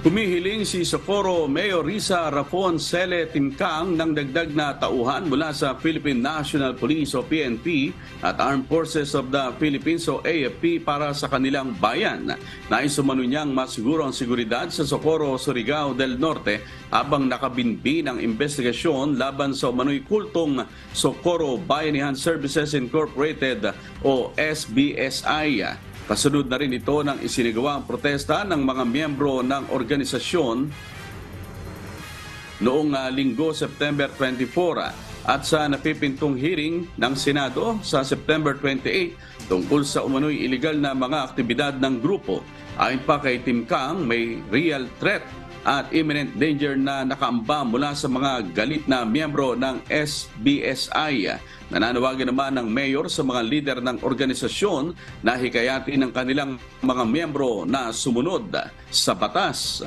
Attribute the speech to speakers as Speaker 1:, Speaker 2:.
Speaker 1: Humihiling si Socorro Mayor Risa Rafon Cele Timkang ng dagdag na tauhan mula sa Philippine National Police o PNP at Armed Forces of the Philippines o AFP para sa kanilang bayan. Nais umano niyang masiguro ang seguridad sa Socorro, Surigao del Norte habang nakabinbi ng investigasyon laban sa umano'y kultong Socorro Bayanihan Services Incorporated o SBSI. Kasunod na rin ito ng isinagawa ang protesta ng mga miyembro ng organisasyon noong linggo September 24 at sa napipintong hearing ng Senado sa September 28 tungkol sa umano'y iligal na mga aktibidad ng grupo. Ayon pa kay Timkang, may real threat at imminent danger na nakaamba mula sa mga galit na miyembro ng SBSI. Nananawagan naman ng mayor sa mga lider ng organisasyon na hikayatin ng kanilang mga miyembro na sumunod sa batas.